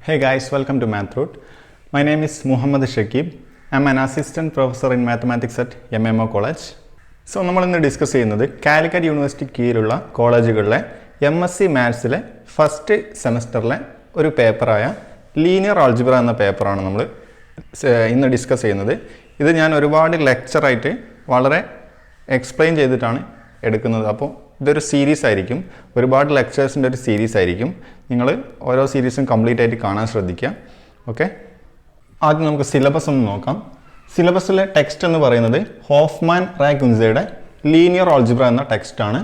Hey guys, welcome to MathRoot. My name is Muhammad Shakib. I'm an assistant professor in mathematics at MMO College. So, we will discuss Calicut University കീഴിലുള്ള കോളേജുകളിലെ MSc Mathsലെ first സെമസ്റ്ററിലെ ഒരു പേപ്പറായ linear algebra എന്ന പേപ്പറാണ് നമ്മൾ ഇന്ന് discuss ചെയ്യുന്നത്. ഇത് ഞാൻ ഒരുപാട് ലെക്ചറായിട്ട് വളരെ എക്സ്പ്ലെയിൻ ചെയ്തിട്ടാണ് എടുക്കുന്നത്. അപ്പോൾ ഇതൊരു സീരീസ് ആയിരിക്കും, ഒരുപാട് ലെക്ചേഴ്സിൻ്റെ ഒരു സീരീസ് ആയിരിക്കും. നിങ്ങൾ ഓരോ സീരീസും കംപ്ലീറ്റ് ആയിട്ട് കാണാൻ ശ്രദ്ധിക്കുക. ഓക്കെ, ആദ്യം നമുക്ക് സിലബസ് ഒന്ന് നോക്കാം. സിലബസിലെ ടെക്സ്റ്റ് എന്ന് പറയുന്നത് ഹോഫ്മാൻ റാക്കുൻസയുടെ ലീനിയർ ആൾജിബ്ര എന്ന ടെക്സ്റ്റാണ്.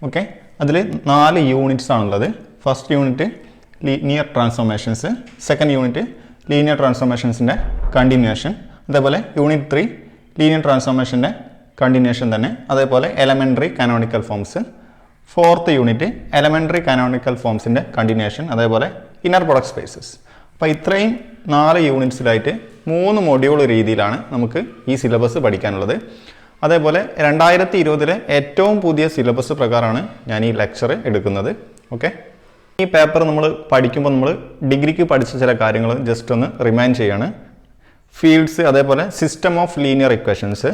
ഓക്കെ, അതിൽ 4 യൂണിറ്റ്സ് ആണുള്ളത്. First unit linear transformations, second unit linear ട്രാൻസ്ഫോർമേഷൻസിൻ്റെ കണ്ടിന്യൂഷൻ, അതേപോലെ യൂണിറ്റ് 3 ലീനിയർ ട്രാൻസ്ഫോർമേഷൻ്റെ കണ്ടിന്യൂഷൻ തന്നെ, അതേപോലെ elementary canonical forms, fourth unit elementary canonical ഫോംസിൻ്റെ കണ്ടിന്യൂഷൻ, അതേപോലെ ഇന്നർ പ്രൊഡക്റ്റ് സ്പേസസ്. അപ്പോൾ ഇത്രയും 4 യൂണിറ്റ്സിലായിട്ട് 3 മൊഡ്യൂൾ രീതിയിലാണ് നമുക്ക് ഈ സിലബസ് പഠിക്കാനുള്ളത്. അതേപോലെ 2020 ഏറ്റവും പുതിയ സിലബസ് പ്രകാരമാണ് ഞാൻ ഈ ലെക്ചർ എടുക്കുന്നത്. ഓക്കെ, ഈ പേപ്പർ നമ്മൾ പഠിക്കുമ്പോൾ നമ്മൾ ഡിഗ്രിക്ക് പഠിച്ച ചില കാര്യങ്ങൾ ജസ്റ്റ് ഒന്ന് റിമൈൻഡ് ചെയ്യാണ്. ഫീൽഡ്സ്, അതേപോലെ system of linear equations,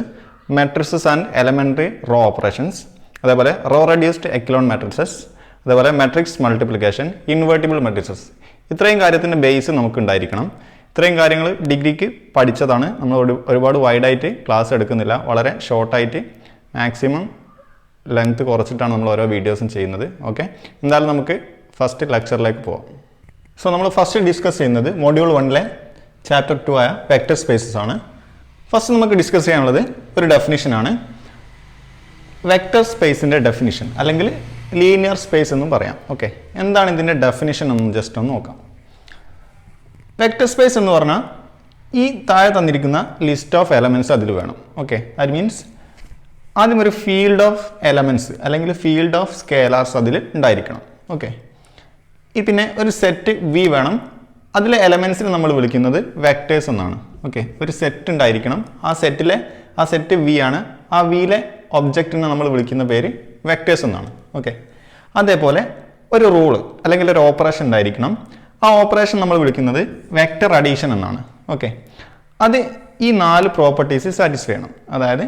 matrixes and elementary raw operations, അതേപോലെ റോ റെഡ്യൂസ്ഡ് എക്കലോൺ മാട്രിക്സസ്, അതേപോലെ മെട്രിക്സ് മൾട്ടിപ്ലിക്കേഷൻ, ഇൻവേർട്ടിബിൾ മെട്രിക്സസ്. ഇത്രയും കാര്യത്തിൻ്റെ ബേസ് നമുക്ക് ഉണ്ടായിരിക്കണം. ഇത്രയും കാര്യങ്ങൾ ഡിഗ്രിക്ക് പഠിച്ചതാണ്. നമ്മൾ ഒരുപാട് വൈഡായിട്ട് ക്ലാസ് എടുക്കുന്നില്ല, വളരെ ഷോർട്ടായിട്ട് മാക്സിമം ലെങ്ത് കുറച്ചിട്ടാണ് നമ്മൾ ഓരോ വീഡിയോസും ചെയ്യുന്നത്. ഓക്കെ, എന്തായാലും നമുക്ക് ഫസ്റ്റ് ലെക്ചറിലേക്ക് പോകാം. സോ നമ്മൾ ഫസ്റ്റ് ഡിസ്കസ് ചെയ്യുന്നത് മൊഡ്യൂൾ 1ലെ ചാപ്റ്റർ 2 ആയ വെക്റ്റർ സ്പേസസ് ആണ്. ഫസ്റ്റ് നമുക്ക് ഡിസ്കസ് ചെയ്യാനുള്ളത് ഒരു ഡെഫിനിഷനാണ്. വെക്റ്റർ സ്പേസിൻ്റെ ഡെഫിനിഷൻ അല്ലെങ്കിൽ ലീനിയർ സ്പേസ് എന്നും പറയാം. ഓക്കെ, എന്താണ് ഇതിൻ്റെ ഡെഫിനിഷൻ എന്ന് ജസ്റ്റ് ഒന്ന് നോക്കാം. വെക്റ്റർ സ്പേസ് എന്ന് പറഞ്ഞാൽ ഈ താഴെ തന്നിരിക്കുന്ന ലിസ്റ്റ് ഓഫ് എലമെൻറ്റ്സ് അതിൽ വേണം. ഓക്കെ, ദാറ്റ് മീൻസ് ആദ്യം ഒരു ഫീൽഡ് ഓഫ് എലമെൻറ്റ്സ് അല്ലെങ്കിൽ ഫീൽഡ് ഓഫ് സ്കേലാർസ് അതിൽ ഉണ്ടായിരിക്കണം. ഓക്കെ, പിന്നെ ഒരു സെറ്റ് വി വേണം. അതിലെ എലമെൻറ്റ്സിന് നമ്മൾ വിളിക്കുന്നത് വെക്റ്റേഴ്സ് എന്നാണ്. ഓക്കെ, ഒരു സെറ്റ് ഉണ്ടായിരിക്കണം. ആ സെറ്റ് വി ആണ്. ആ വിയിലെ ഒബ്ജക്റ്റിനെ നമ്മൾ വിളിക്കുന്ന പേര് വെക്റ്റേഴ്സ് എന്നാണ്. ഓക്കെ, അതേപോലെ ഒരു റൂള് അല്ലെങ്കിൽ ഒരു ഓപ്പറേഷൻ ഉണ്ടായിരിക്കണം. ആ ഓപ്പറേഷൻ നമ്മൾ വിളിക്കുന്നത് വെക്റ്റർ അഡീഷൻ എന്നാണ്. ഓക്കെ, അത് ഈ 4 പ്രോപ്പർട്ടീസ് സാറ്റിസ്ഫൈ ചെയ്യണം. അതായത്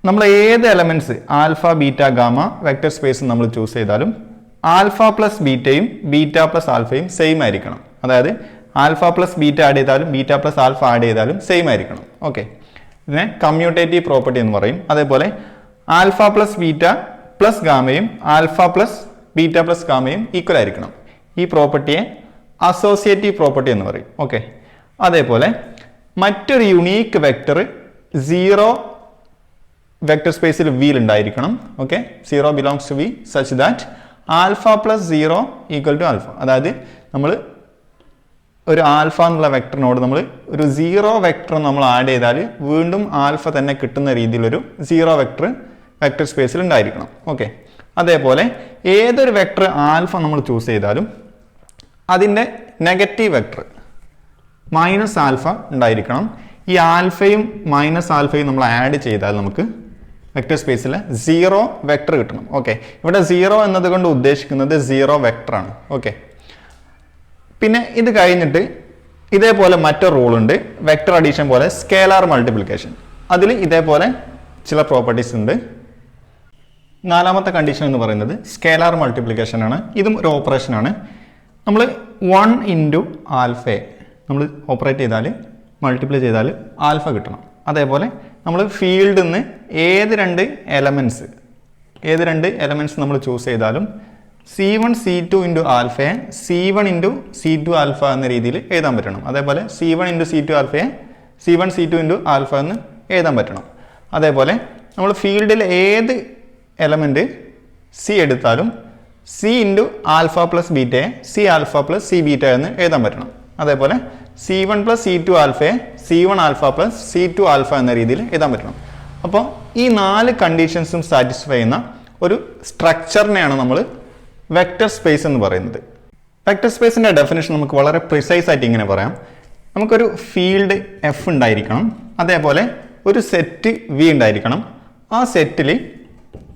നമ്മൾ ഏത് elements alpha, beta, gamma vector space നമ്മൾ ചൂസ് ചെയ്താലും ആൽഫ പ്ലസ് ബീറ്റയും ബീറ്റ പ്ലസ് ആൽഫയും സെയിം ആയിരിക്കണം. അതായത് ആൽഫ പ്ലസ് ബീറ്റ ആഡ് ചെയ്താലും ബീറ്റ പ്ലസ് ആൽഫ ആഡ് ചെയ്താലും സെയിം ആയിരിക്കണം. ഓക്കെ, ഇതിനെ കമ്മ്യൂട്ടേറ്റീവ് പ്രോപ്പർട്ടി എന്ന് പറയും. അതേപോലെ ആൽഫ പ്ലസ് ബീറ്റ പ്ലസ് ഗാമയും ആൽഫ പ്ലസ് ബീറ്റ പ്ലസ് ഗാമയും ഈക്വൽ ആയിരിക്കണം. ഈ പ്രോപ്പർട്ടിയെ അസോസിയേറ്റീവ് പ്രോപ്പർട്ടി എന്ന് പറയും. ഓക്കെ, അതേപോലെ മറ്റൊരു യുണീക്ക് വെക്റ്റർ 0 വെക്റ്റർ സ്പേസിൽ വിയിൽ ഉണ്ടായിരിക്കണം. Okay, 0 belongs to V such that alpha plus 0 equal to alpha. അതായത് നമ്മൾ ഒരു ആൽഫ എന്നുള്ള വെക്ടറിനോട് നമ്മൾ ഒരു 0 വെക്ടർ നമ്മൾ ആഡ് ചെയ്താൽ വീണ്ടും ആൽഫ തന്നെ കിട്ടുന്ന രീതിയിലൊരു 0 വെക്ടർ സ്പേസിൽ ഉണ്ടായിരിക്കണം. ഓക്കെ, അതേപോലെ ഏതൊരു വെക്ടർ ആൽഫ നമ്മൾ ചൂസ് ചെയ്താലും അതിൻ്റെ നെഗറ്റീവ് വെക്ടർ മൈനസ് ആൽഫ ഉണ്ടായിരിക്കണം. ഈ ആൽഫയും മൈനസ് ആൽഫയും നമ്മൾ ആഡ് ചെയ്താൽ നമുക്ക് വെക്ടർ സ്പേസിൽ 0 വെക്ടർ കിട്ടണം. ഓക്കെ, ഇവിടെ 0 എന്നതുകൊണ്ട് ഉദ്ദേശിക്കുന്നത് 0 വെക്ടറാണ്. ഓക്കെ, പിന്നെ ഇത് കഴിഞ്ഞിട്ട് ഇതേപോലെ മറ്റൊരു റൂൾ ഉണ്ട്, വെക്ടർ അഡീഷൻ പോലെ സ്കേലാർ മൾട്ടിപ്ലിക്കേഷൻ. അതിൽ ഇതേപോലെ ചില പ്രോപ്പർട്ടീസ് ഉണ്ട്. 4ാമത്തെ കണ്ടീഷൻ എന്ന് പറയുന്നത് സ്കേലാർ മൾട്ടിപ്ലിക്കേഷൻ ആണ്. ഇതും ഒരു ഓപ്പറേഷനാണ്. നമ്മൾ 1 ഇൻറ്റു ആൽഫയെ നമ്മൾ ഓപ്പറേറ്റ് ചെയ്താൽ മൾട്ടിപ്ലൈ ചെയ്താൽ ആൽഫ കിട്ടണം. അതേപോലെ നമ്മൾ ഫീൽഡിൽ നിന്ന് ഏത് രണ്ട് എലമെൻറ്റ്സ് നമ്മൾ ചൂസ് ചെയ്താലും C1 C2 into ആൽഫയെ C1 into C2 alpha എന്ന രീതിയിൽ എഴുതാൻ പറ്റണം. അതേപോലെ C1 ഇൻറ്റു C2 ആൽഫയെ C1 C2 ഇൻറ്റു ആൽഫ എന്ന് എഴുതാൻ പറ്റണം. അതേപോലെ നമ്മൾ ഫീൽഡിൽ ഏത് എലമെൻറ്റ് C എടുത്താലും C ഇൻറ്റു ആൽഫ പ്ലസ് ബീറ്റയെ C alpha plus C beta എന്ന് എഴുതാൻ പറ്റണം. അതേപോലെ C1 പ്ലസ് C2 ആൽഫയെ C1 alpha plus C2 alpha എന്ന രീതിയിൽ എഴുതാൻ പറ്റണം. അപ്പോൾ ഈ 4 കണ്ടീഷൻസും സാറ്റിസ്ഫൈ ചെയ്യുന്ന ഒരു സ്ട്രക്ചറിനെയാണ് നമ്മൾ വെക്റ്റർ സ്പേസ് എന്ന് പറയുന്നത്. വെക്റ്റർ സ്പേസിൻ്റെ ഡെഫിനേഷൻ നമുക്ക് വളരെ പ്രിസൈസ് ആയിട്ട് ഇങ്ങനെ പറയാം. നമുക്കൊരു ഫീൽഡ് എഫ് ഉണ്ടായിരിക്കണം. അതേപോലെ ഒരു സെറ്റ് വി ഉണ്ടായിരിക്കണം. ആ സെറ്റിൽ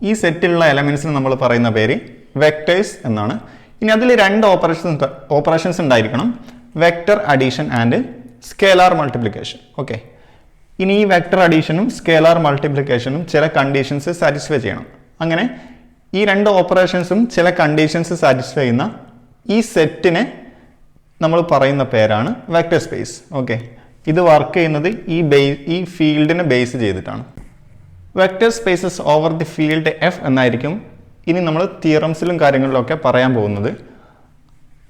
ഈ സെറ്റിലുള്ള എലമെൻറ്റ്സിന് നമ്മൾ പറയുന്ന പേര് വെക്റ്റേഴ്സ് എന്നാണ്. ഇനി അതിൽ രണ്ട് ഓപ്പറേഷൻസ് ഉണ്ടായിരിക്കണം, vector addition and scalar multiplication. Okay, ഇനി ഈ വെക്റ്റർ അഡീഷനും സ്കേലാർ മൾട്ടിപ്ലിക്കേഷനും ചില കണ്ടീഷൻസ് സാറ്റിസ്ഫൈ ചെയ്യണം. അങ്ങനെ ഈ രണ്ട് ഓപ്പറേഷൻസും ചില കണ്ടീഷൻസ് സാറ്റിസ്ഫൈ ചെയ്യുന്ന ഈ സെറ്റിനെ നമ്മൾ പറയുന്ന പേരാണ് വെക്റ്റർ സ്പേസ്. ഓക്കെ, ഇത് വർക്ക് ചെയ്യുന്നത് ഈ ഫീൽഡിനെ ബേസ് ചെയ്തിട്ടാണ്. Vector spaces over the field F എന്നായിരിക്കും ഇനി നമ്മൾ തിയറംസിലും കാര്യങ്ങളിലൊക്കെ പറയാൻ പോകുന്നത്.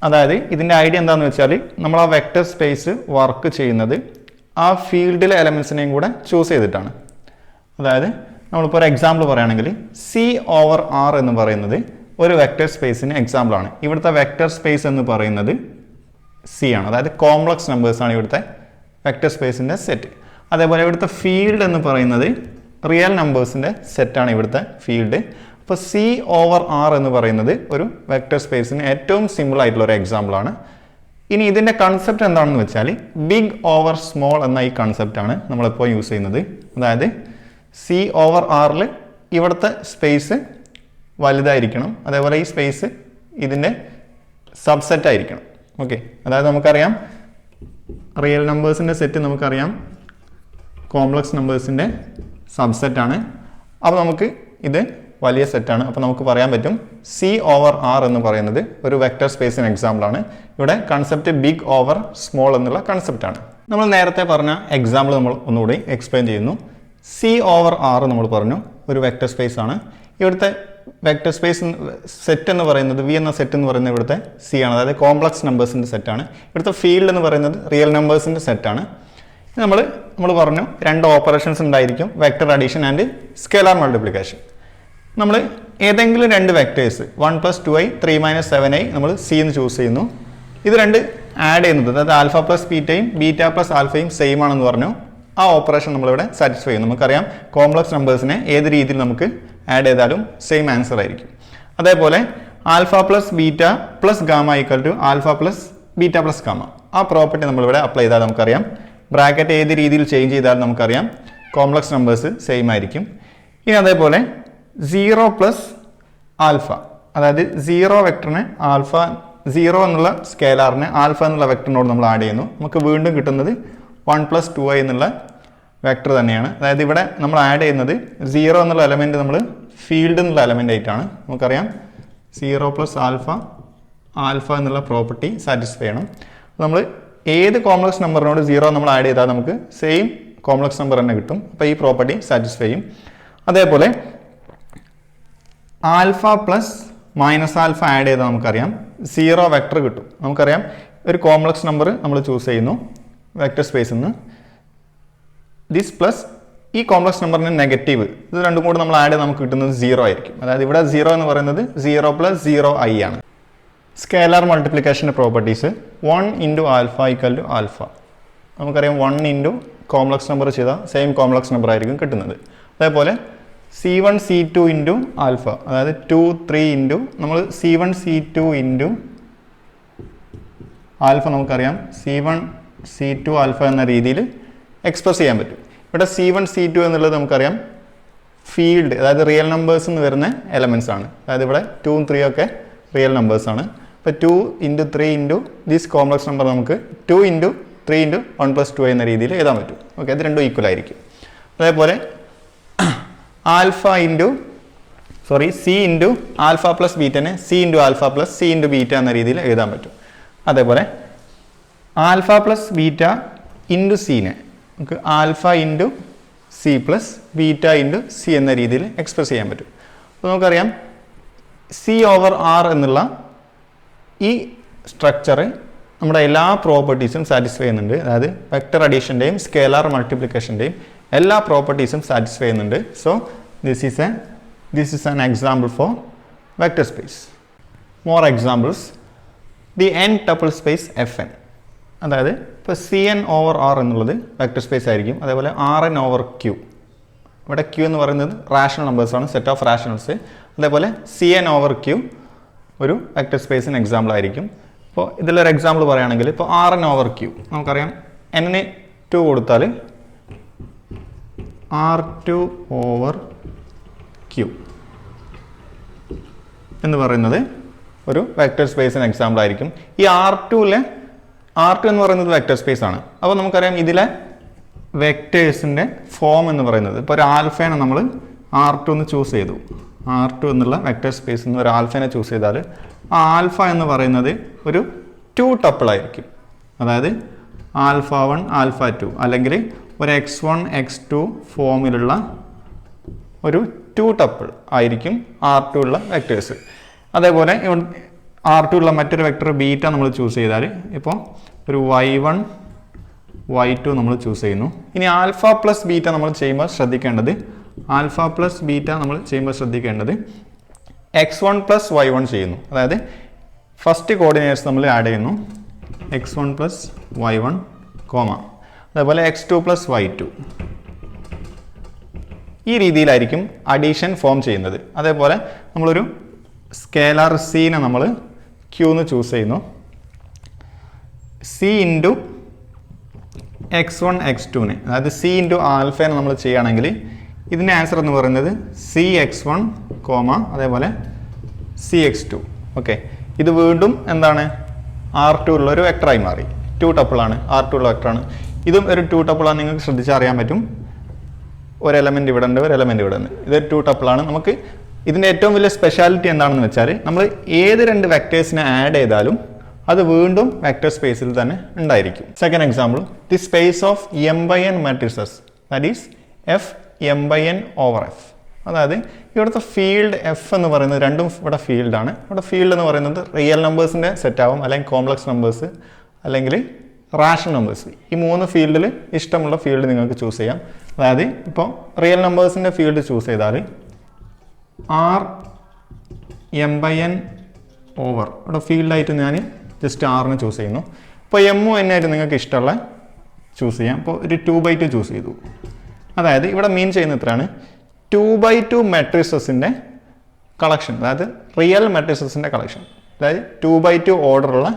അതായത് ഇതിൻ്റെ ഐഡിയ എന്താണെന്ന് വെച്ചാൽ നമ്മൾ ആ വെക്റ്റർ സ്പേസ് വർക്ക് ചെയ്യുന്നത് ആ ഫീൽഡിലെ എലമെൻസിനെയും കൂടെ ചൂസ് ചെയ്തിട്ടാണ്. അതായത് നമ്മളിപ്പോൾ ഒരു എക്സാമ്പിൾ പറയുകയാണെങ്കിൽ C/R എന്ന് പറയുന്നത് ഒരു വെക്റ്റർ സ്പേസിന് എക്സാമ്പിളാണ്. ഇവിടുത്തെ വെക്റ്റർ സ്പേസ് എന്ന് പറയുന്നത് C ആണ്, അതായത് കോംപ്ലക്സ് നമ്പേഴ്സാണ് ഇവിടുത്തെ വെക്റ്റർ സ്പേസിൻ്റെ സെറ്റ്. അതേപോലെ ഇവിടുത്തെ ഫീൽഡ് എന്ന് പറയുന്നത് റിയൽ നമ്പേഴ്സിൻ്റെ സെറ്റാണ് ഇവിടുത്തെ ഫീൽഡ്. അപ്പോൾ C/R എന്ന് പറയുന്നത് ഒരു വെക്റ്റർ സ്പേസിന് ഏറ്റവും സിമ്പിൾ ആയിട്ടുള്ള ഒരു എക്സാമ്പിളാണ്. ഇനി ഇതിൻ്റെ കൺസെപ്റ്റ് എന്താണെന്ന് വെച്ചാൽ ബിഗ് ഓവർ സ്മോൾ എന്ന ഈ കൺസെപ്റ്റാണ് നമ്മളിപ്പോൾ യൂസ് ചെയ്യുന്നത്. അതായത് C/R ഇവിടുത്തെ സ്പേസ് വലുതായിരിക്കണം, അതേപോലെ ഈ സ്പേസ് ഇതിൻ്റെ സബ്സെറ്റ് ആയിരിക്കണം. ഓക്കെ, അതായത് നമുക്കറിയാം റിയൽ നമ്പേഴ്സിൻ്റെ സെറ്റ് നമുക്കറിയാം കോംപ്ലക്സ് നമ്പേഴ്സിൻ്റെ സബ്സെറ്റാണ്. അപ്പോൾ നമുക്ക് ഇത് വലിയ സെറ്റാണ്. അപ്പോൾ നമുക്ക് പറയാൻ പറ്റും C/R എന്ന് പറയുന്നത് ഒരു വെക്റ്റർ സ്പേസിന് എക്സാമ്പിളാണ്. ഇവിടെ കൺസെപ്റ്റ് ബിഗ് ഓവർ സ്മോൾ എന്നുള്ള കൺസെപ്റ്റാണ്. നമ്മൾ നേരത്തെ പറഞ്ഞ എക്സാമ്പിൾ നമ്മൾ ഒന്നുകൂടി എക്സ്പ്ലെയിൻ ചെയ്യുന്നു. C/R നമ്മൾ പറഞ്ഞു ഒരു വെക്റ്റർ സ്പേസ് ആണ്. ഇവിടുത്തെ വെക്റ്റർ സ്പേസ് സെറ്റ് എന്ന് പറയുന്നത് V എന്ന സെറ്റ് എന്ന് പറയുന്നത് ഇവിടുത്തെ C ആണ്, അതായത് കോംപ്ലക്സ് നമ്പേഴ്സിൻ്റെ സെറ്റാണ്. ഇവിടുത്തെ ഫീൽഡ് എന്ന് പറയുന്നത് റിയൽ നമ്പേഴ്സിൻ്റെ സെറ്റാണ്. നമ്മൾ പറഞ്ഞു രണ്ട് ഓപ്പറേഷൻസ് ഉണ്ടായിരിക്കും, vector addition and scalar multiplication. നമ്മൾ ഏതെങ്കിലും രണ്ട് വെക്റ്റേഴ്സ് 1 + 2i 3 - 7i നമ്മൾ C എന്ന് ചൂസ് ചെയ്യുന്നു. ഇത് രണ്ട് ആഡ് ചെയ്യുന്നത്, അതായത് ആൽഫ പ്ലസ് ബീറ്റയും ബീറ്റ പ്ലസ് ആൽഫയും സെയിം ആണെന്ന് പറഞ്ഞു. ആ ഓപ്പറേഷൻ നമ്മളിവിടെ സാറ്റിസ്ഫൈ ചെയ്യും. നമുക്കറിയാം കോംപ്ലക്സ് നമ്പേഴ്സിനെ ഏത് രീതിയിൽ നമുക്ക് ആഡ് ചെയ്താലും സെയിം ആൻസർ ആയിരിക്കും. അതേപോലെ alpha plus beta plus gamma = alpha plus beta plus gamma, ആ പ്രോപ്പർട്ടി നമ്മളിവിടെ അപ്ലൈ ചെയ്താൽ നമുക്കറിയാം ബ്രാക്കറ്റ് ഏത് രീതിയിൽ ചേഞ്ച് ചെയ്താൽ നമുക്കറിയാം കോംപ്ലക്സ് നമ്പേഴ്സ് സെയിം ആയിരിക്കും. ഇനി അതേപോലെ 0 + ആൽഫ, അതായത് 0 വെക്ടറിനെ ആൽഫ 0 എന്നുള്ള സ്കേലാറിനെ ആൽഫ എന്നുള്ള വെക്ടറിനോട് നമ്മൾ ആഡ് ചെയ്യുന്നു. നമുക്ക് വീണ്ടും കിട്ടുന്നത് 1 + 2i എന്നുള്ള വെക്ടർ തന്നെയാണ്. അതായത് ഇവിടെ നമ്മൾ ആഡ് ചെയ്യുന്നത് 0 എന്നുള്ള എലമെൻറ്റ് നമ്മൾ ഫീൽഡ് എന്നുള്ള എലമെൻ്റ് ആയിട്ടാണ്. നമുക്കറിയാം 0 + ആൽഫ എന്നുള്ള പ്രോപ്പർട്ടി സാറ്റിസ്ഫൈ ചെയ്യണം. നമ്മൾ ഏത് കോംപ്ലക്സ് നമ്പറിനോട് 0 നമ്മൾ ആഡ് ചെയ്താൽ നമുക്ക് സെയിം കോംപ്ലക്സ് നമ്പർ തന്നെ കിട്ടും. അപ്പോൾ ഈ പ്രോപ്പർട്ടി സാറ്റിസ്ഫൈ ചെയ്യും. അതേപോലെ alpha plus minus alpha add ചെയ്താൽ നമുക്കറിയാം 0 വെക്ടർ കിട്ടും. നമുക്കറിയാം ഒരു കോംപ്ലക്സ് നമ്പർ നമ്മൾ ചൂസ് ചെയ്യുന്നു വെക്ടർ സ്പേസിൽ നിന്ന്, ദിസ് പ്ലസ് ഈ കോംപ്ലക്സ് നമ്പറിന് നെഗറ്റീവ്, ഇത് രണ്ടും കൂടി നമ്മൾ ആഡ് ചെയ്ത് നമുക്ക് കിട്ടുന്നത് 0 ആയിരിക്കും. അതായത് ഇവിടെ 0 എന്ന് പറയുന്നത് 0 + 0i ആണ്. സ്കേലാർ മൾട്ടിപ്ലിക്കേഷൻ്റെ പ്രോപ്പർട്ടീസ് 1 × ആൽഫ = ആൽഫ. നമുക്കറിയാം 1 കോംപ്ലക്സ് നമ്പർ ചെയ്താൽ സെയിം കോംപ്ലക്സ് നമ്പർ ആയിരിക്കും കിട്ടുന്നത്. അതേപോലെ C1 C2 × ആൽഫ, അതായത് 2 3 നമ്മൾ C1 C2 × ആൽഫ നമുക്കറിയാം C1 C2 ആൽഫ എന്ന രീതിയിൽ എക്സ്പ്രസ് ചെയ്യാൻ പറ്റും. ഇവിടെ C1 C2 എന്നുള്ളത് നമുക്കറിയാം ഫീൽഡ്, അതായത് റിയൽ നമ്പേഴ്സ് എന്ന് വരുന്ന എലമെൻറ്റ്സ് ആണ്. അതായത് ഇവിടെ 2 3 ഒക്കെ റിയൽ നമ്പേഴ്സ് ആണ്. അപ്പോൾ 2 × 3 ദിസ് കോംപ്ലക്സ് നമ്പർ നമുക്ക് 2 × 3 × 1 + 2 എന്ന രീതിയിൽ എഴുതാൻ പറ്റും. ഓക്കെ, അത് രണ്ടും ഈക്വൽ ആയിരിക്കും. അതേപോലെ C × ആൽഫ പ്ലസ് ബീറ്റനെ C × alpha plus C × beta എന്ന രീതിയിൽ എഴുതാൻ പറ്റും. അതേപോലെ ആൽഫ പ്ലസ് ബീറ്റ × സിനെ നമുക്ക് alpha × C plus beta × C എന്ന രീതിയിൽ എക്സ്പ്രസ് ചെയ്യാൻ പറ്റും. അപ്പോൾ നമുക്കറിയാം C/R എന്നുള്ള ഈ സ്ട്രക്ചർ നമ്മുടെ എല്ലാ പ്രോപ്പർട്ടീസും സാറ്റിസ്ഫൈ ചെയ്യുന്നുണ്ട്. അതായത് വെക്റ്റർ അഡീഷൻ്റെയും സ്കേലാർ മൾട്ടിപ്ലിക്കേഷൻ്റെയും എല്ലാ പ്രോപ്പർട്ടീസും സാറ്റിസ്ഫൈ ചെയ്യുന്നുണ്ട്. So this is an example for vector space. More examples: the n tuple space Fn, അതായത് ഇപ്പോൾ Cn/R എന്നുള്ളത് വെക്റ്റർ സ്പേസ് ആയിരിക്കും. അതേപോലെ Rn/Q, ഇവിടെ Q എന്ന് പറയുന്നത് റാഷണൽ നമ്പേഴ്സാണ്, സെറ്റ് ഓഫ് റാഷണൽസ്. അതേപോലെ Cn/Q ഒരു വെക്റ്റർ സ്പേസിന് എക്സാമ്പിൾ ആയിരിക്കും. ഇപ്പോൾ ഇതിലൊരു എക്സാമ്പിൾ പറയുകയാണെങ്കിൽ ഇപ്പോൾ Rn/Q നമുക്കറിയാം n 2 കൊടുത്താൽ R2/Q എന്ന് പറയുന്നത് ഒരു വെക്റ്റർ സ്പേസിന് എക്സാമ്പിൾ ആയിരിക്കും. ഈ R2 എന്ന് പറയുന്നത് വെക്റ്റർ സ്പേസ് ആണ്. അപ്പോൾ നമുക്കറിയാം ഇതിലെ വെക്റ്റേഴ്സിൻ്റെ ഫോം എന്ന് പറയുന്നത് ഇപ്പോൾ ഒരു ആൽഫേനെ നമ്മൾ R2 എന്ന് ചൂസ് ചെയ്തു. R2 എന്നുള്ള വെക്റ്റർ സ്പേസിൽ നിന്ന് ഒരു ആൽഫേനെ ചൂസ് ചെയ്താൽ ആ ആൽഫ എന്ന് പറയുന്നത് ഒരു 2 ടപ്പിൾ ആയിരിക്കും. അതായത് ആൽഫ 1 ആൽഫ 2 അല്ലെങ്കിൽ ഒരു x1 x2 ഫോമിലുള്ള ഒരു 2 ടപ്പിൾ ആയിരിക്കും R2 ഉള്ള വെക്റ്റേഴ്സ്. അതേപോലെ R2 ഉള്ള മറ്റൊരു വെക്റ്റർ ബീറ്റ നമ്മൾ ചൂസ് ചെയ്താൽ ഇപ്പോൾ ഒരു y1 y2 നമ്മൾ ചൂസ് ചെയ്യുന്നു. ഇനി ആൽഫ പ്ലസ് ബീറ്റ നമ്മൾ ചെയ്യുമ്പോൾ ശ്രദ്ധിക്കേണ്ടത് x1 പ്ലസ് y1 ചെയ്യുന്നു. അതായത് ഫസ്റ്റ് കോർഡിനേറ്റ്സ് നമ്മൾ ആഡ് ചെയ്യുന്നു x1 പ്ലസ് y1 കോമ അതേപോലെ x2 പ്ലസ് y2. ഈ രീതിയിലായിരിക്കും അഡീഷൻ ഫോം ചെയ്യുന്നത്. അതേപോലെ നമ്മളൊരു സ്കേലാർ സീനെ നമ്മൾ Q എന്ന് ചൂസ് ചെയ്യുന്നു. C ഇൻറ്റു x1 x2നെ അതായത് C ഇൻറ്റു ആൽഫേനെ നമ്മൾ ചെയ്യുകയാണെങ്കിൽ ഇതിൻ്റെ ആൻസർ എന്ന് പറയുന്നത് CX1 കോമ അതേപോലെ CX2. ഓക്കെ, ഇത് വീണ്ടും എന്താണ് R2 ഉള്ള ഒരു വെക്ടറായി മാറി. 2 ടപ്പിളാണ്, R2 ഉള്ള വെക്ടറാണ്. ഇതും ഒരു 2 ടപ്പിളാണ്. നിങ്ങൾക്ക് ശ്രദ്ധിച്ചാൽ അറിയാൻ പറ്റും. ഒരു എലമെൻറ്റ് ഇവിടെ ഉണ്ട്, ഒരു എലമെൻറ്റ് ഇവിടെ ഉണ്ട്. ഇതൊരു 2 ടപ്പിളാണ്. നമുക്ക് ഇതിൻ്റെ ഏറ്റവും വലിയ സ്പെഷ്യാലിറ്റി എന്താണെന്ന് വെച്ചാൽ നമ്മൾ ഏത് 2 വെക്ടേഴ്സിനെ ആഡ് ചെയ്താലും അത് വീണ്ടും വെക്ടർ സ്പേസിൽ തന്നെ ഉണ്ടായിരിക്കും. Second example, the space of m/n matrices that is F m/n over F. അതായത് ഇവിടുത്തെ ഫീൽഡ് എഫ് എന്ന് പറയുന്നത് രണ്ടും ഇവിടെ ഫീൽഡാണ്. ഇവിടെ ഫീൽഡ് എന്ന് പറയുന്നത് റിയൽ നമ്പേഴ്സിൻ്റെ സെറ്റ് ആവും, അല്ലെങ്കിൽ കോംപ്ലക്സ് നമ്പേഴ്സ്, അല്ലെങ്കിൽ റാഷണൽ നമ്പേഴ്സ്. ഈ 3 ഫീൽഡിൽ ഇഷ്ടമുള്ള ഫീൽഡ് നിങ്ങൾക്ക് ചൂസ് ചെയ്യാം. അതായത് ഇപ്പോൾ റിയൽ നമ്പേഴ്സിൻ്റെ ഫീൽഡ് ചൂസ് ചെയ്താൽ R m/n ഓവർ ഇവിടെ ഫീൽഡായിട്ട് ഞാൻ ജസ്റ്റ് ആറിന് ചൂസ് ചെയ്യുന്നു. ഇപ്പോൾ എമ്മും എന്നായിട്ട് നിങ്ങൾക്ക് ഇഷ്ടമുള്ള ചൂസ് ചെയ്യാം. ഇപ്പോൾ ഒരു 2/2 ചൂസ് ചെയ്തു. അതായത് ഇവിടെ മീൻ ചെയ്യുന്ന ഇത്രയാണ് 2/2 മെട്രിസസിൻ്റെ കളക്ഷൻ, അതായത് റിയൽ മെട്രിസസിൻ്റെ കളക്ഷൻ. അതായത് 2/2 ഓർഡറുള്ള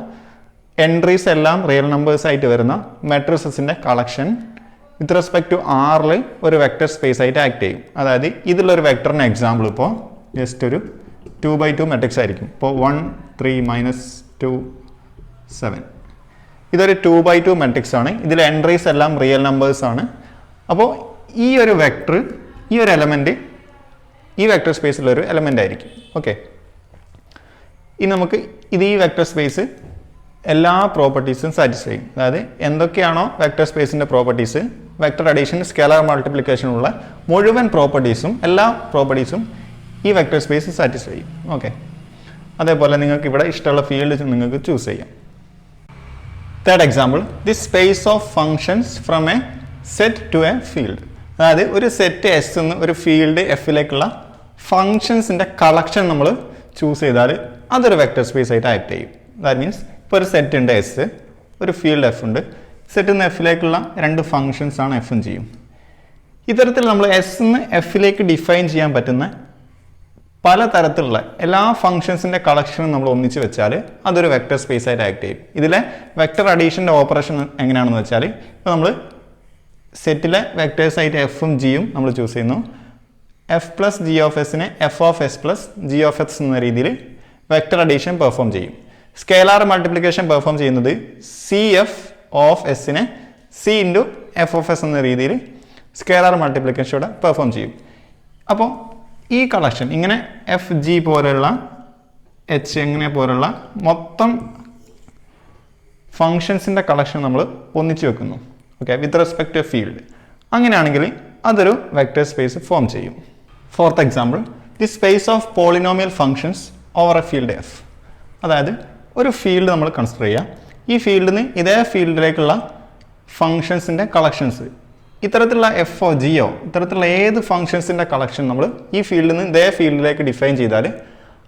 എൻട്രീസ് എല്ലാം റിയൽ നമ്പേഴ്സ് ആയിട്ട് വരുന്ന മെട്രിസസിൻ്റെ കളക്ഷൻ വിത്ത് റെസ്പെക്ട് ടു ആറിൽ ഒരു വെക്റ്റർ സ്പേസ് ആയിട്ട് ആക്ട് ചെയ്യും. അതായത് ഇതിലൊരു വെക്ടറിന് എക്സാമ്പിൾ ഇപ്പോൾ ജസ്റ്റ് ഒരു 2/2 മെട്രിക്സ് ആയിരിക്കും. ഇപ്പോൾ 1 3 -2 7. ഇതൊരു 2/2 മെട്രിക്സ് ആണ്. ഇതിൽ എൻട്രീസ് എല്ലാം റിയൽ നമ്പേഴ്സ് ആണ്. അപ്പോൾ ഈ ഒരു വെക്ടർ, ഈ ഒരു എലമെൻറ്റ് ഈ വെക്ടർ സ്പേസിലൊരു എലമെൻ്റ് ആയിരിക്കും. ഓക്കെ, ഇനി നമുക്ക് ഈ വെക്ടർ സ്പേസ് എല്ലാ പ്രോപ്പർട്ടീസും സാറ്റിസ്ഫൈ ചെയ്യും. അതായത് എന്തൊക്കെയാണോ വെക്ടർ സ്പേസിൻ്റെ properties, vector addition, scalar multiplication ഉള്ള മുഴുവൻ പ്രോപ്പർട്ടീസും, എല്ലാ പ്രോപ്പർട്ടീസും ഈ വെക്ടർ സ്പേസ് സാറ്റിസ്ഫൈ ചെയ്യും. ഓക്കെ, അതേപോലെ നിങ്ങൾക്ക് ഇവിടെ ഇഷ്ടമുള്ള ഫീൽഡ് നിങ്ങൾക്ക് ചൂസ് ചെയ്യാം. Third example, the space of functions from a set to a field. അതായത് ഒരു സെറ്റ് എസ് എന്ന് ഒരു ഫീൽഡ് എഫിലേക്കുള്ള ഫങ്ഷൻസിൻ്റെ കളക്ഷൻ നമ്മൾ ചൂസ് ചെയ്താൽ അതൊരു വെക്ടർ സ്പേസ് ആയിട്ട് ആക്ട് ചെയ്യും. ദാറ്റ് മീൻസ് ഇപ്പോൾ ഒരു സെറ്റ് ഉണ്ട് എസ്, ഒരു ഫീൽഡ് എഫ് ഉണ്ട്. സെറ്റിൽ നിന്ന് എഫിലേക്കുള്ള 2 ഫങ്ഷൻസ് ആണ് എഫും ചെയ്യും. ഇത്തരത്തിൽ നമ്മൾ എസ് നിന്ന് എഫിലേക്ക് ഡിഫൈൻ ചെയ്യാൻ പറ്റുന്ന പലതരത്തിലുള്ള എല്ലാ ഫങ്ഷൻസിൻ്റെ കളക്ഷനും നമ്മൾ ഒന്നിച്ച് വെച്ചാൽ അതൊരു വെക്ടർ സ്പേസ് ആയിട്ട് ആക്ട് ചെയ്യും. ഇതിലെ വെക്ടർ അഡീഷൻ്റെ ഓപ്പറേഷൻ എങ്ങനെയാണെന്ന് വെച്ചാൽ ഇപ്പോൾ നമ്മൾ സെറ്റിലെ വെക്ടേഴ്സായിട്ട് എഫും ജിയും നമ്മൾ ചൂസ് ചെയ്യുന്നു. എഫ് പ്ലസ് ജി ഓഫ് എസിനെ F of S plus G of S എന്ന രീതിയിൽ വെക്ടർ അഡീഷൻ പെർഫോം ചെയ്യും. സ്കേലാർ മൾട്ടിപ്ലിക്കേഷൻ പെർഫോം ചെയ്യുന്നത് സി എഫ് ഓഫ് എസിനെ C into F of S എന്ന രീതിയിൽ സ്കേലാർ മൾട്ടിപ്ലിക്കേഷനോടെ പെർഫോം ചെയ്യും. അപ്പോൾ ഈ കളക്ഷൻ ഇങ്ങനെ എഫ് ജി പോലെയുള്ള എച്ച് എങ്ങനെ പോലുള്ള മൊത്തം ഫങ്ഷൻസിൻ്റെ കളക്ഷൻ നമ്മൾ ഒന്നിച്ച് വെക്കുന്നു. Okay, with respect to a field. അങ്ങനെയാണെങ്കിൽ അതൊരു വെക്ടർ സ്പേസ് ഫോം ചെയ്യും. Fourth example, the space of polynomial functions over a field F. അതായത് ഒരു ഫീൽഡ് നമ്മൾ കൺസിഡർ ചെയ്യാം. ഈ ഫീൽഡിൽ നിന്ന് ഇതേ ഫീൽഡിലേക്കുള്ള ഫങ്ഷൻസിൻ്റെ കളക്ഷൻസ്, ഇത്തരത്തിലുള്ള എഫോ ജിയോ ഇത്തരത്തിലുള്ള ഏത് ഫങ്ഷൻസിൻ്റെ കളക്ഷൻ നമ്മൾ ഈ ഫീൽഡിൽ നിന്ന് ഇതേ ഫീൽഡിലേക്ക് ഡിഫൈൻ ചെയ്താൽ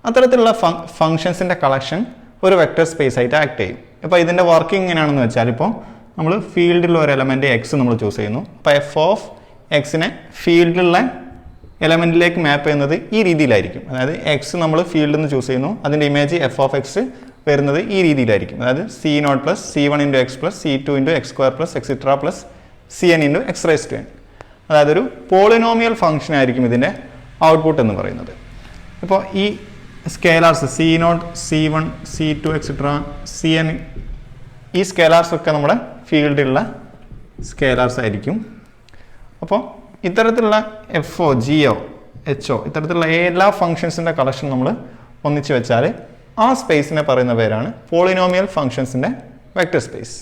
അത്തരത്തിലുള്ള ഫങ്ഷൻസിൻ്റെ കളക്ഷൻ ഒരു വെക്ടർ സ്പേസ് ആയിട്ട് ആക്ട് ചെയ്യും. ഇപ്പോൾ ഇതിൻ്റെ വർക്കിംഗ് എങ്ങനെയാണെന്ന് വെച്ചാൽ ഇപ്പോൾ നമ്മൾ ഫീൽഡിലുള്ള ഒരു എലമെൻറ്റ് എക്സ് നമ്മൾ ചൂസ് ചെയ്യുന്നു. അപ്പോൾ എഫ് ഓഫ് എക്സിനെ ഫീൽഡിലുള്ള എലമെൻറ്റിലേക്ക് മാപ്പ് ചെയ്യുന്നത് ഈ രീതിയിലായിരിക്കും. അതായത് എക്സ് നമ്മൾ ഫീൽഡിൽ നിന്ന് ചൂസ് ചെയ്യുന്നു, അതിൻ്റെ ഇമേജ് എഫ് ഓഫ് എക്സ് വരുന്നത് ഈ രീതിയിലായിരിക്കും. അതായത് C0 plus C1 into x plus C2 into x square plus extra plus Cn into x raise to n. അതായത് ഒരു പോളിനോമിയൽ ഫംഗ്ഷൻ ആയിരിക്കും ഇതിൻ്റെ ഔട്ട്പുട്ട് എന്ന് പറയുന്നത്. ഇപ്പോൾ ഈ scalars C0, C1, C2 etcetera Cn, ഈ സ്കേലാർസ് ഒക്കെ നമ്മുടെ ഫീൽഡിലുള്ള സ്കേലാർസ് ആയിരിക്കും. അപ്പോൾ ഇത്തരത്തിലുള്ള FO, GO, HO ഇത്തരത്തിലുള്ള എല്ലാ ഫങ്ഷൻസിൻ്റെ കളക്ഷൻ നമ്മൾ ഒന്നിച്ച് വെച്ചാൽ ആ സ്പേസിനെ പറയുന്ന പേരാണ് പോളിനോമിയൽ ഫങ്ഷൻസിൻ്റെ vector space.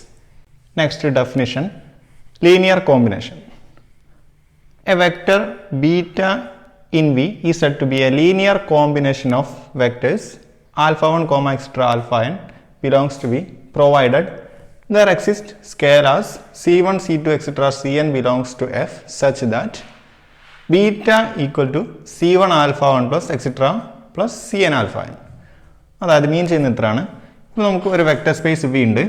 Next definition, linear combination. A vector beta in V is said to be a linear combination of vectors alpha 1, comma etc. alpha n belongs to V provided there exist scalars C1, C2 etc. Cn belongs to F such that beta equal to C1 alpha 1 plus etc. plus Cn alpha n. അതായത് മീൻ ചെയ്യുന്ന ഇത്രയാണ്. ഇപ്പോൾ നമുക്ക് ഒരു vector space V ഉണ്ട്.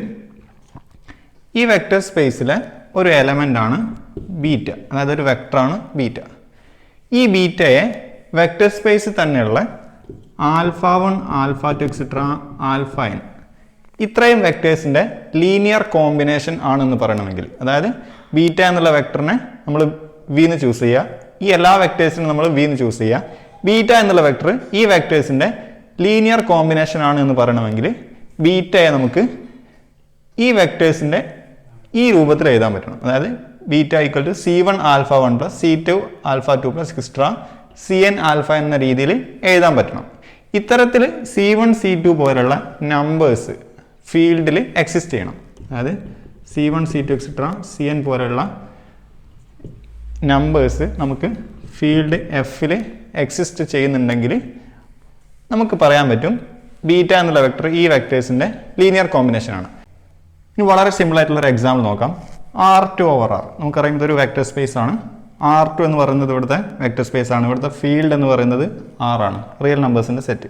ഈ vector സ്പേസിലെ ഒരു എലമെൻ്റ് ആണ് ബീറ്റ, അതായത് ഒരു വെക്ടറാണ് ബീറ്റ. ഈ ബീറ്റയെ വെക്റ്റർ സ്പേസിൽ തന്നെയുള്ള alpha 1, alpha 2 etcetera alpha n ഇത്രയും വെക്ടേഴ്സിൻ്റെ ലീനിയർ കോമ്പിനേഷൻ ആണെന്ന് പറയണമെങ്കിൽ, അതായത് ബീറ്റ എന്നുള്ള വെക്ടറിനെ നമ്മൾ V എന്ന് ചൂസ് ചെയ്യുക, ഈ എല്ലാ വെക്ടേഴ്സിനും നമ്മൾ V എന്ന് ചൂസ് ചെയ്യുക, ബീറ്റ എന്നുള്ള വെക്ടർ ഈ വെക്ടേഴ്സിൻ്റെ ലീനിയർ കോമ്പിനേഷൻ ആണ് എന്ന് പറയണമെങ്കിൽ ബീറ്റയെ നമുക്ക് ഈ വെക്ടേഴ്സിൻ്റെ ഈ രൂപത്തിൽ എഴുതാൻ പറ്റണം. അതായത് beta equal to C1 alpha 1 plus C2 alpha 2 plus extra Cn alpha എന്ന രീതിയിൽ എഴുതാൻ പറ്റണം. ഇത്തരത്തിൽ C1, C2 പോലുള്ള നമ്പേഴ്സ് ഫീൽഡിൽ എക്സിസ്റ്റ് ചെയ്യണം. അതായത് C1, C2 എക്സെട്ര Cn പോലുള്ള നമ്പേഴ്സ് നമുക്ക് ഫീൽഡ് Fൽ എക്സിസ്റ്റ് ചെയ്യുന്നുണ്ടെങ്കിൽ നമുക്ക് പറയാൻ പറ്റും ബീറ്റ എന്നുള്ള വെക്ടർ ഈ വെക്ടേഴ്സിൻ്റെ ലീനിയർ കോമ്പിനേഷനാണ്. ഇനി വളരെ സിമ്പിൾ ആയിട്ടുള്ളൊരു എക്സാമ്പിൾ നോക്കാം. R2 over R നമുക്കറിയാം ഇതൊരു വെക്റ്റർ സ്പേസ് ആണ്. R2 എന്ന് പറയുന്നത് ഇവിടുത്തെ വെക്റ്റർ സ്പേസ് ആണ്. ഇവിടുത്തെ ഫീൽഡ് എന്ന് പറയുന്നത് R ആണ്, റിയൽ നമ്പേഴ്സിൻ്റെ സെറ്റ്.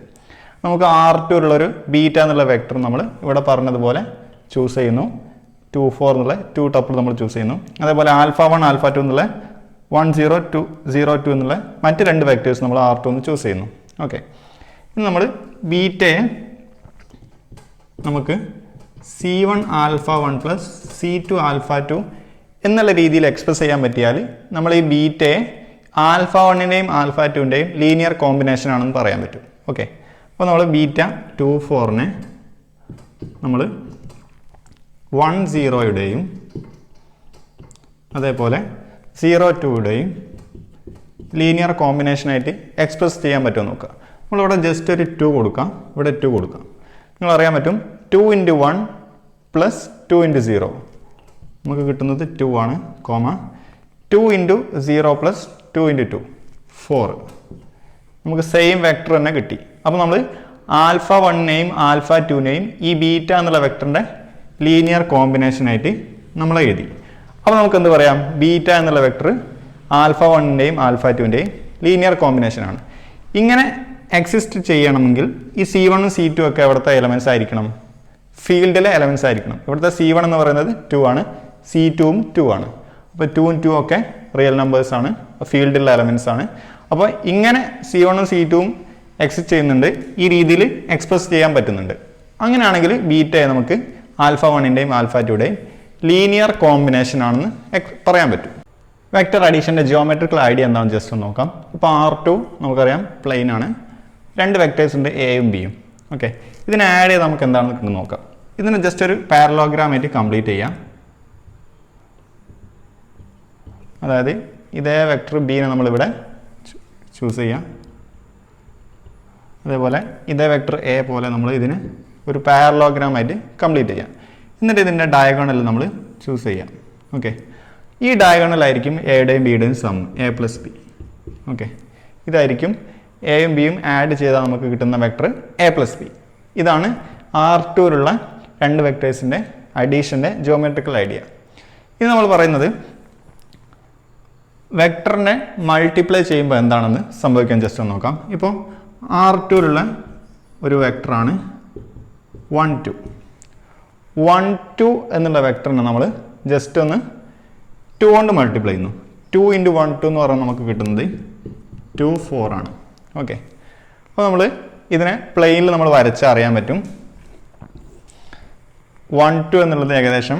നമുക്ക് R2 ഉള്ളൊരു ബീറ്റ എന്നുള്ള വെക്ടർ നമ്മൾ ഇവിടെ പറഞ്ഞതുപോലെ ചൂസ് ചെയ്യുന്നു. 2, 4 എന്നുള്ള 2 ടപ്പിൾ നമ്മൾ ചൂസ് ചെയ്യുന്നു. അതേപോലെ ആൽഫ 1, ആൽഫ 2 എന്നുള്ള 1, 0, 2, 0, 2 എന്നുള്ള മറ്റ് രണ്ട് വെക്ടേഴ്സ് നമ്മൾ R2 എന്ന് ചൂസ് ചെയ്യുന്നു. ഓക്കെ, ഇനി നമ്മൾ ബീറ്റയെ നമുക്ക് C1 alpha 1 plus C2 alpha 2 എന്നുള്ള രീതിയിൽ എക്സ്പ്രസ് ചെയ്യാൻ പറ്റിയാൽ നമ്മൾ ഈ ബീറ്റയെ ആൽഫ 1ൻ്റെയും ആൽഫ 2ൻ്റെയും ലീനിയർ കോമ്പിനേഷൻ ആണെന്ന് പറയാൻ പറ്റും. ഓക്കെ, അപ്പോൾ നമ്മൾ ബീറ്റ 2, 4നെ നമ്മൾ 1, 0യുടെയും അതേപോലെ 0, 2യുടെയും ലീനിയർ കോമ്പിനേഷനായിട്ട് എക്സ്പ്രസ് ചെയ്യാൻ പറ്റുമോ നോക്കുക. നമ്മളിവിടെ ജസ്റ്റ് ഒരു 2 കൊടുക്കാം, ഇവിടെ 2 കൊടുക്കാം. നിങ്ങളറിയാൻ പറ്റും 2 into 1 പ്ലസ് 2 into 0 നമുക്ക് കിട്ടുന്നത് 2 ആണ്, കോമ 2 into 0 പ്ലസ് 2 into 2 4 നമുക്ക് സെയിം വെക്ടർ തന്നെ കിട്ടി. അപ്പോൾ നമ്മൾ ആൽഫ 1നെയും ആൽഫ 2നെയും ഈ ബീറ്റ എന്നുള്ള വെക്ടറിൻ്റെ ലീനിയർ കോമ്പിനേഷനായിട്ട് നമ്മൾ എഴുതി. അപ്പോൾ നമുക്ക് എന്ത് പറയാം, ബീറ്റ എന്നുള്ള വെക്ടർ ആൽഫ 1ൻ്റെയും ആൽഫ 2ൻ്റെയും ലീനിയർ കോമ്പിനേഷനാണ്. ഇങ്ങനെ എക്സിസ്റ്റ് ചെയ്യണമെങ്കിൽ ഈ C1ഉം C2 ഒക്കെ എവിടുത്തെ എലമെൻറ്റ്സ് ആയിരിക്കണം, ഫീൽഡിലെ എലമെൻറ്റ്സ് ആയിരിക്കണം. ഇവിടുത്തെ C1 എന്ന് പറയുന്നത് 2 ആണ്, C2ഉം 2 ആണ്. അപ്പോൾ 2ഉം 2 ഒക്കെ റിയൽ നമ്പേഴ്സ് ആണ്, ഫീൽഡിലെ എലമെൻറ്റ്സ് ആണ്. അപ്പോൾ ഇങ്ങനെ C1ഉം C2ഉം എക്സിസ്റ്റ് ചെയ്യുന്നുണ്ട്, ഈ രീതിയിൽ എക്സ്പ്രസ് ചെയ്യാൻ പറ്റുന്നുണ്ട്. അങ്ങനെയാണെങ്കിൽ ബീറ്റയെ നമുക്ക് ആൽഫ 1ൻ്റെയും ആൽഫ 2യുടെയും ലീനിയർ കോമ്പിനേഷൻ ആണെന്ന് പറയാൻ പറ്റും. വെക്റ്റർ അഡീഷൻ്റെ ജിയോമെട്രിക്കൽ ഐഡിയ എന്താണെന്ന് ജസ്റ്റ് ഒന്ന് നോക്കാം. ഇപ്പോൾ R2 നമുക്കറിയാം പ്ലെയിൻ ആണ്, രണ്ട് വെക്ടേഴ്സ് ഉണ്ട് എയും ബിയും. ഓക്കെ, ഇതിനെ ആഡ് ചെയ്ത് നമുക്ക് എന്താണെന്ന് കണ്ടു നോക്കാം. ഇതിന് ജസ്റ്റ് ഒരു പാരലോഗ്രാം ആയിട്ട് കംപ്ലീറ്റ് ചെയ്യാം. അതായത് ഇതേ വെക്ടർ ബീനെ നമ്മളിവിടെ ചൂസ് ചെയ്യാം. അതേപോലെ ഇതേ വെക്ടർ എ പോലെ നമ്മൾ ഇതിന് ഒരു പാരലോഗ്രാം ആയിട്ട് കംപ്ലീറ്റ് ചെയ്യാം. എന്നിട്ട് ഇതിൻ്റെ ഡയഗണൽ നമ്മൾ ചൂസ് ചെയ്യാം. ഓക്കെ, ഈ ഡയഗണലായിരിക്കും എയുടെയും ബിയുടെയും sum, A plus B. Okay, ഇതായിരിക്കും എയും ബിയും ആഡ് ചെയ്താൽ നമുക്ക് കിട്ടുന്ന വെക്ടർ എ പ്ലസ് ബി. ഇതാണ് R2ലുള്ള രണ്ട് വെക്ടേഴ്സിൻ്റെ അഡീഷൻ്റെ ജിയോമെട്രിക്കൽ ഐഡിയ. ഇത് നമ്മൾ പറയുന്നത് വെക്ടറിനെ മൾട്ടിപ്ലൈ ചെയ്യുമ്പോൾ എന്താണെന്ന് സംഭവിക്കാൻ ജസ്റ്റ് ഒന്ന് നോക്കാം. ഇപ്പോൾ R2ലുള്ള ഒരു വെക്ടറാണ് 1, 2. 1, 2 എന്നുള്ള വെക്ടറിനെ നമ്മൾ ജസ്റ്റ് ഒന്ന് 2 കൊണ്ട് മൾട്ടിപ്ലൈ ചെയ്യുന്നു. 2 into 1, 2 എന്ന് പറഞ്ഞാൽ നമുക്ക് കിട്ടുന്നത് 2, 4 ആണ്. ഓക്കെ, അപ്പോൾ നമ്മൾ ഇതിനെ പ്ലെയിനിൽ നമ്മൾ വരച്ചാൽ അറിയാൻ പറ്റും 1, 2 എന്നുള്ളത് ഏകദേശം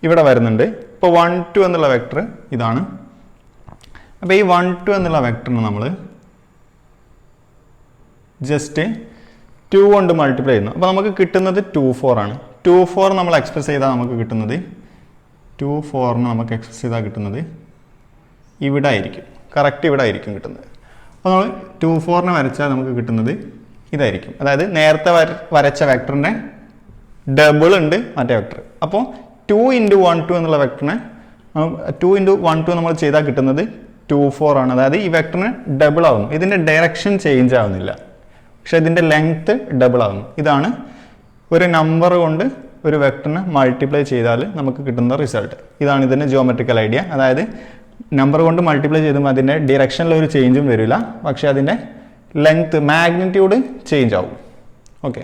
ഇവിടെ വരുന്നുണ്ട്. ഇപ്പോൾ 1, 2 എന്നുള്ള വെക്ടർ ഇതാണ്, അപ്പോൾ ഈ 1 2 എന്നുള്ള വെക്ടറിന് നമ്മൾ ജസ്റ്റ് 2 കൊണ്ട് മൾട്ടിപ്ലൈ ചെയ്യുന്നു. അപ്പോൾ നമുക്ക് കിട്ടുന്നത് 2 4 ആണ്. 2 4 നമ്മൾ എക്സ്പ്രസ് ചെയ്താൽ നമുക്ക് കിട്ടുന്നത് 2 4 നമുക്ക് എക്സ്പ്രസ് ചെയ്താൽ കിട്ടുന്നത് ഇവിടെ ആയിരിക്കും, കറക്റ്റ് ഇവിടെ ആയിരിക്കും കിട്ടുന്നത്. അപ്പോൾ നമ്മൾ 2 4 വരച്ചാൽ നമുക്ക് കിട്ടുന്നത് ഇതായിരിക്കും. അതായത് നേരത്തെ വരച്ച വെക്ടറിൻ്റെ ഡബിൾ ഉണ്ട് മറ്റേ വെക്ടർ. അപ്പോൾ 2 × 1 2 എന്നുള്ള വെക്ടറിനെ 2 × 1 2 നമ്മൾ ചെയ്താൽ കിട്ടുന്നത് 2 4 ആണ്. അതായത് ഈ വെക്ടറിന് ഡബിൾ ആവുന്നു. ഇതിൻ്റെ ഡയറക്ഷൻ ചേഞ്ച് ആവുന്നില്ല, പക്ഷെ ഇതിൻ്റെ ലെങ്ത്ത് ഡബിൾ ആവുന്നു. ഇതാണ് ഒരു നമ്പർ കൊണ്ട് ഒരു വെക്ടറിനെ മൾട്ടിപ്ലൈ ചെയ്താൽ നമുക്ക് കിട്ടുന്ന റിസൾട്ട്. ഇതാണ് ഇതിൻ്റെ ജിയോമെട്രിക്കൽ ഐഡിയ. അതായത് നമ്പർ കൊണ്ട് മൾട്ടിപ്ലൈ ചെയ്തുമ്പോൾ അതിൻ്റെ ഡിറക്ഷനിൽ ഒരു ചേഞ്ചും വരില്ല, പക്ഷേ അതിൻ്റെ ലെങ്ത്ത് മാഗ്നിറ്റ്യൂഡ് ചേഞ്ച് ആവും. ഓക്കെ.